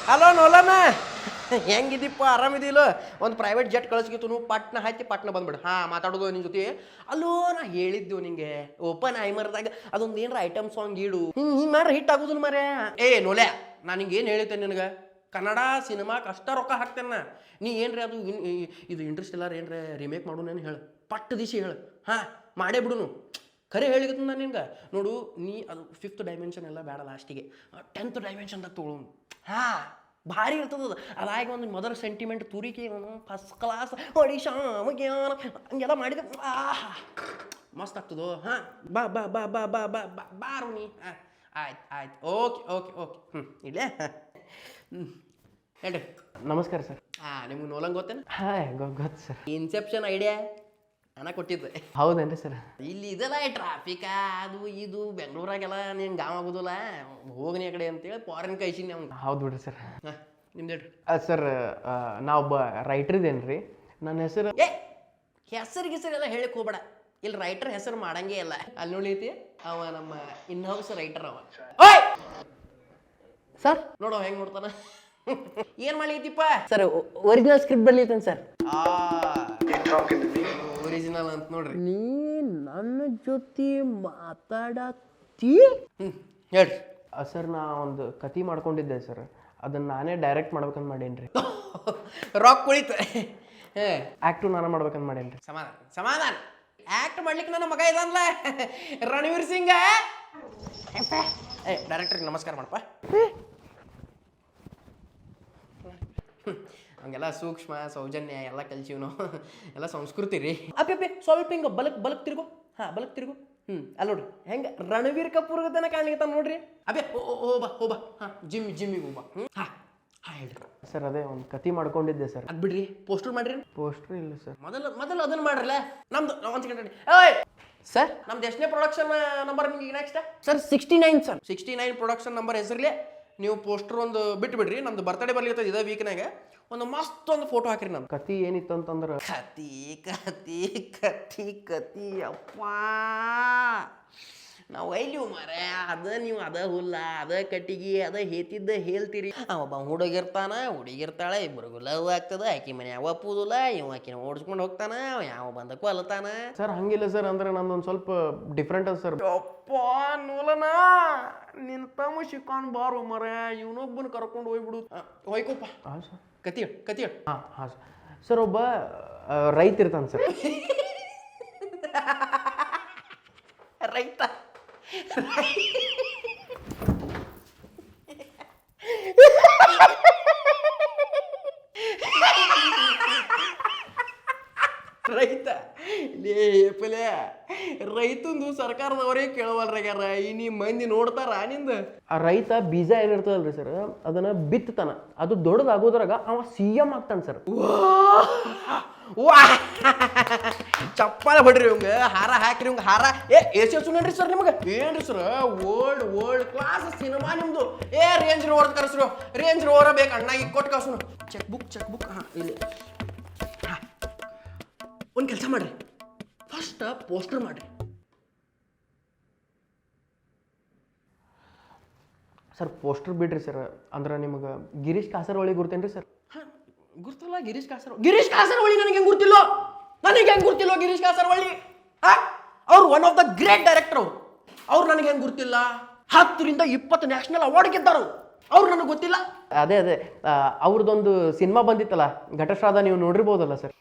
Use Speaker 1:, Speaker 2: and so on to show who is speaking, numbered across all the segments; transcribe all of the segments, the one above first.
Speaker 1: Hello ನೋಲನ ಹೆಂಗಿದ್ದೀಪ್ಪ ಆರಾಮಿದಿಲ್ಲ ಒಂದು private jet ಕಳಿಸ್ಕಿತ್ತು ಪಟ್ನ ಹಾಕಿ ಪಟ್ನ ಬಂದ್ಬಿಡು ಮಾತಾಡೋದು ನಿನ್ನ ಜೊತೆ ಅಲ್ಲೋ ನಾ ಹೇಳಿದ್ದೆವು ನಿಂಗೆ ಓಪನ್ ಐಮರ್ದಾಗ ಅದೊಂದು ಏನಾರ ಐಟಮ್ ಸಾಂಗ್ ಇಡು ಹಿಂಗೆ ಮಾರ ಹಿಟ್ ಆಗೋದಿಲ್ಲ ಮರೆ ನೋಲ್ಯಾ ನಾನು ಹಿಂಗೆ ಏನು ಹೇಳಿದ್ದೆ ನಿನಗೆ ಕನ್ನಡ ಸಿನಿಮಾಕ್ಕೆ ಅಷ್ಟ ರೊಕ್ಕ ಹಾಕ್ತೇನೆ ನೀ ಏನ್ರಿ ಅದು ಇದು ಇಂಟ್ರೆಸ್ಟ್ ಇಲ್ಲ ಏನ್ರಿ ರಿಮೇಕ್ ಮಾಡು ನಾನು ಹೇಳು ಪಟ್ಟು ದಿಶಿ ಹೇಳು ಮಾಡೇ ಬಿಡುನು ಖರೆ ಹೇಳಿಗತ್ತ ನಾನು ನಿನ್ಗೆ ನೋಡು ನೀ ಅದು 5th ಡೈಮೆನ್ಷನ್ ಎಲ್ಲ ಬೇಡ ಲಾಸ್ಟಿಗೆ 10th ಡೈಮೆನ್ಷನ್ದಾಗ ತೊಗೊಳು ಭಾರಿ ಇರ್ತದ ಅದಾಗಿ ಒಂದು ಮೊದಲ ಸೆಂಟಿಮೆಂಟ್ ತುರಿಕೆ ಫಸ್ಟ್ ಕ್ಲಾಸ್ ಒಡಿಶಾ ಹಂಗೆಲ್ಲ ಮಾಡಿದ ಮಸ್ತ್ ಆಗ್ತದೋ ಬಾ ಬಾ ಬಾ ಬಾ ಬಾ ಬಾ ಬಾ ಬಾರು ನೀ ಆಯ್ತು ಓಕೆ ಓಕೆ ಓಕೆ ಇಲ್ಲೇ ಹೇಳ್ರಿ
Speaker 2: ನಮಸ್ಕಾರ ಸರ್.
Speaker 1: ನಿಮ್ಗೆ ನೋಲಂಗೆ ಗೊತ್ತೇನು?
Speaker 2: ಗೊತ್ತು ಸರ್.
Speaker 1: ಇನ್ಸೆಪ್ಷನ್ ಐಡಿಯಾ ನಾನು ಕೊಟ್ಟಿದ್ದೆ.
Speaker 2: ಹೌದೇನ್ರಿ ಸರ್?
Speaker 1: ಇಲ್ಲಿ ಇದಲ್ಲ ಟ್ರಾಫಿಕ ಅದು ಇದು ಬೆಂಗಳೂರಾಗೆಲ್ಲ ನೀನು ಗಾಮ ಆಗೋದಿಲ್ಲ ಹೋಗ್ನಿ ಆ ಕಡೆ ಅಂತೇಳಿ ಫಾರಿನ್ ಕೈಸಿನಿ ಅವ್ನು.
Speaker 2: ಹೌದು ಬಿಡ್ರಿ ಸರ್.
Speaker 1: ನಿಮ್ದು ಹೇಳ್ರಿ.
Speaker 2: ಸರ್ ನಾವೊಬ್ಬ ರೈಟ್ರ್ ಇದೇನ್ರಿ, ನನ್ನ ಹೆಸರು
Speaker 1: ಹೆಸರು ಗಿಸರೆಲ್ಲ ಹೇಳಕ್ ಹೋಗ್ಬೇಡ. ಇಲ್ಲಿ ರೈಟರ್ ಹೆಸರು ಮಾಡಂಗೇ ಇಲ್ಲ. ಅಲ್ಲಿ ನೋಡೈತಿ ಅವ ನಮ್ಮ ಇನ್ಹೌಸ್ ರೈಟರ್ ಅವ.
Speaker 2: ಸರ್
Speaker 1: ನೋಡೋ ಹೆಂಗ್ ನೋಡ್ತಾನ. ಏನ್ ಮಾಡ್ಲಿತಿಪ್ಪ
Speaker 2: ಸರ್? ಒರಿಜಿನಲ್ ಸ್ಕ್ರಿಪ್ಟ್ ಬರ್ಲಿತ್ತೇನೆ ಸರ್.
Speaker 1: ಒರಿಜಿನಲ್ ಅಂತ ನೋಡ್ರಿ.
Speaker 2: ನೀ ನನ್ನ ಜೊತೆ ಮಾತಾಡತ್ತಿ
Speaker 1: ಹೇಳ್ರಿ.
Speaker 2: ಸರ್ ನಾ ಒಂದು ಕತೆ ಮಾಡ್ಕೊಂಡಿದ್ದೆ ಸರ್, ಅದನ್ನ ನಾನೇ ಡೈರೆಕ್ಟ್ ಮಾಡ್ಬೇಕಂತ ಮಾಡೇನ್ರಿ.
Speaker 1: ರಾಕ್ ಕುಳಿತ
Speaker 2: ಆಕ್ಟು ನಾನೇ ಮಾಡ್ಬೇಕಂತ ಮಾಡೇನ್ರಿ.
Speaker 1: ಸಮಾಧಾನ ಸಮಾಧಾನ. ಆಕ್ಟ್ ಮಾಡ್ಲಿಕ್ಕೆ ನನ್ನ ಮಗ ಇದನ್ಲ ರಣವೀರ್ ಸಿಂಗ್. ಡೈರೆಕ್ಟರ್ಗೆ ನಮಸ್ಕಾರ ಮಾಡಪ್ಪ. ಹಂಗೆಲ್ಲ ಸೂಕ್ಷ್ಮ ಸೌಜನ್ಯ ಎಲ್ಲ ಕಲ್ಸಿವ್ ನಾವು, ಎಲ್ಲ ಸಂಸ್ಕೃತಿ ರೀ. ಅಪ್ಪೆ ಸ್ವಲ್ಪ ಹಿಂಗೆ ಬಲಕ್ ತಿರುಗು. ಬಲಕ್ ತಿರುಗು. ಅಲ್ಲಿ ನೋಡ್ರಿ ಹೆಂಗೆ ರಣವೀರ್ ಕಪೂರ್ ತನ ಕಾಣ್ಲಿಕ್ಕೆ ನೋಡ್ರಿ. ಅಬ್ಬೆ ಹೋಬಾ ಜಿಮ್ಮಿಗೆ ಹೋಗ್ಬಾ. ಹೇಳ್ರಿ
Speaker 2: ಸರ್. ಅದೇ ಒಂದು ಕತೆ ಮಾಡ್ಕೊಂಡಿದ್ದೆ ಸರ್.
Speaker 1: ಅದ್ ಬಿಡ್ರಿ, ಪೋಸ್ಟರ್ ಮಾಡ್ರಿ.
Speaker 2: ಪೋಸ್ಟರ್ ಇಲ್ಲ ಸರ್.
Speaker 1: ಮೊದಲು ಅದನ್ನ ಮಾಡ್ರಲ್ಲ. ನಮ್ದು ಒಂದು ಸೆಕೆಂಡ್
Speaker 2: ಸರ್.
Speaker 1: ನಮ್ದು ಎಷ್ಟನೇ ಪ್ರೊಡಕ್ಷನ್ ನಂಬರ್ ನಿಮ್ಗೆ next?
Speaker 2: Sir 69 sir.
Speaker 1: 69 production number ಹೆಸರ್ಲಿ ನೀವು ಪೋಸ್ಟರ್ ಒಂದು ಬಿಟ್ಟು ಬಿಡ್ರಿ. ನಮ್ದು ಬರ್ತಡೇ ಬರ್ಲಿರ್ತದೆ ಇದೇ ವೀಕ್ನಾಗ. ಒಂದು ಮಸ್ತ್ ಒಂದು ಫೋಟೋ ಹಾಕ್ರಿ. ನಮ್ದು
Speaker 2: ಕತೆ ಏನಿತ್ತು ಅಂತಂದ್ರೆ
Speaker 1: ಕತಿ ಅಪ್ಪ ನಾವು ಒಯ್ಲಿವು ಮಾರೇ. ಅದ ಹುಲ್ಲ ಅದ ಕಟ್ಟಿಗೆ ಅದ ಹೇತಿದ್ದ ಹೇಳ್ತೀರಿ. ಒಬ್ಬ ಹುಡುಗಿರ್ತಾಳೆ, ಇಬ್ಬರಿಗೂ ಲವ್ ಆಗ್ತದ. ಆಕಿ ಮನೆ ಯಾವ ಒಪ್ಪುದಿಲ್ಲ, ಇವ್ ಆಕಿನ ಓಡಿಸ್ಕೊಂಡು ಹೋಗ್ತಾನ, ಯಾವ ಬಂದ ಕೊಲ್ತಾನ.
Speaker 2: ಸರ್ ಹಂಗಿಲ್ಲ ಸರ್, ಅಂದ್ರೆ ನಂದೊಂದು ಸ್ವಲ್ಪ ಡಿಫ್ರೆಂಟ್ ಅದ ಸರ್.
Speaker 1: ಅಪ್ಪ ನೋಲನ ನಿನ್ನ ತಮ್ಮ ಶಿಕಾನ್ ಬಾರು ಮರ, ಇವನೊಬ್ಬನ ಕರ್ಕೊಂಡು ಹೋಗ್ಬಿಡು. ಹೋಯ್ಕೋಪ್ಪ.
Speaker 2: ಹಾಂ ಸರ್.
Speaker 1: ಕತಿ ಹೇಳು.
Speaker 2: ಹಾಂ ಸರ್. ಒಬ್ಬ ರೈತ ಇರ್ತಾನೆ ಸರ್.
Speaker 1: ರೈತ ರೈತ ಲೇಪಲೆ ರೈತಂದು ಸರ್ಕಾರದವರೇ ಕೇಳವಲ್ರಾಗ್ಯಾರ. ನೀ ಮಂದಿ ನೋಡ್ತಾರ ನಿಂದ.
Speaker 2: ಆ ರೈತ ಬೀಜ ಏನಿರ್ತದಲ್ರಿ ಸರ್, ಅದನ್ನ ಬಿತ್ತತಾನ. ಅದು ದೊಡ್ಡದಾಗೋದ್ರಾಗ ಅವ CM ಆಗ್ತಾನ ಸರ್.
Speaker 1: ಚಪ್ಪಾಳೆ ಹೊಡ್ರಿ ಇವಂಗ, ಹಾರ ಹಾಕ್ರಿ ಇವಂಗ ಹಾರ. ಎಸ್ ನೋಡ್ರಿ ಸರ್ ನಿಮಗೆ ಏನ್ರಿ ಸರ್? ವರ್ಲ್ಡ್ ಕ್ಲಾಸ್ ಸಿನಿಮಾ ನಿಮ್ದು. ರೇಂಜ್ ರೋವರ್ ಕರೆಸ್ರು. ರೇಂಜ್ ರೋವರ ಬೇಕು ಅಣ್ಣಾಗಿ ಕೊಟ್ಟು ಕಳ್ಸು. ಚೆಕ್ ಬುಕ್ ಇಲ್ಲಿ. ಒಂದು ಕೆಲಸ ಮಾಡ್ರಿ, ಫಸ್ಟ್ ಪೋಸ್ಟರ್ ಮಾಡ್ರಿ.
Speaker 2: ಸರ್ ಪೋಸ್ಟರ್ ಬಿಡ್ರಿ ಸರ್. ಅಂದ್ರೆ ನಿಮಗೆ ಗಿರೀಶ್ ಕಾಸರವಳ್ಳಿ ಗುರ್ತೇನ್ರಿ ಸರ್?
Speaker 1: ಗುರ್ತಲ್ಲ ಗಿರೀಶ್ ಕಾಸರವಳ್ಳಿ. ನನಗೆ ಹೆಂಗೆ ಗುರ್ತಿಲ್ಲೋ ಗಿರೀಶ್ ಕಾಸರವಳ್ಳಿ? ಅವ್ರು one of the great director. ಅವ್ರು ನನಗೆ ಹೆಂಗೆ ಗುರ್ತಿಲ್ಲ? 10ರಿಂದ 20 ನ್ಯಾಷನಲ್ ಅವಾರ್ಡ್ ಗೆದ್ದಾರು. ಅವ್ರು ನನಗೆ ಗೊತ್ತಿಲ್ಲ.
Speaker 2: ಅದೇ ಅವ್ರದ್ದೊಂದು ಸಿನಿಮಾ ಬಂದಿತ್ತಲ್ಲ ಘಟಶ್ರಾದ, ನೀವು ನೋಡಿರ್ಬೋದಲ್ಲ ಸರ್?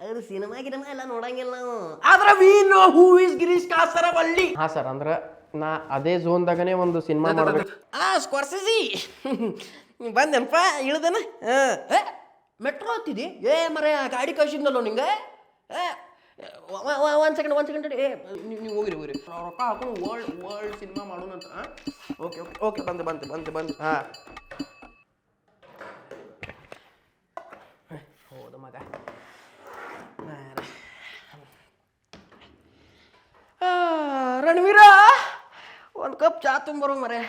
Speaker 1: ಅದು ಸಿನಿಮಾ ಎಲ್ಲ ನೋಡಂಗಿಲ್ಲ ನಾವು. ಆದ್ರೆ we know who is Girish Kasaravalli.
Speaker 2: ಹಾಂ ಸರ್. ಅಂದ್ರೆ ನಾ ಅದೇ ಝೋನ್ದಾಗನೇ ಒಂದು ಸಿನಿಮಾ ಮಾಡ್ಬೇಕು.
Speaker 1: ಸ್ಕ್ವಾರ್ಸಿಸಿ ಬಂದೆನಪ್ಪ ಇಳ್ದೇನ. ಮೆಟ್ರೋ ಹತ್ತಿದಿ ಮರ ಗಾಡಿ ಕಳ್ಸಿದ್ನಲ್ಲೋ ನಿಂಗೆ. ಒಂದು ಸೆಕೆಂಡ್ ನೀವು ಹೋಗಿರಿ ರೊಕ್ಕ ಹಾಕೊಂಡು ವರ್ಲ್ಡ್ ಸಿನಿಮಾ ಮಾಡೋಣ ಅಂತ. ಓಕೆ ಬಂದೆ. ಹೌದ ಮಗ. ರಣವೀರ ಒಂದು ಕಪ್ ಚಾ ತುಂಬರೋ ಮರೆ.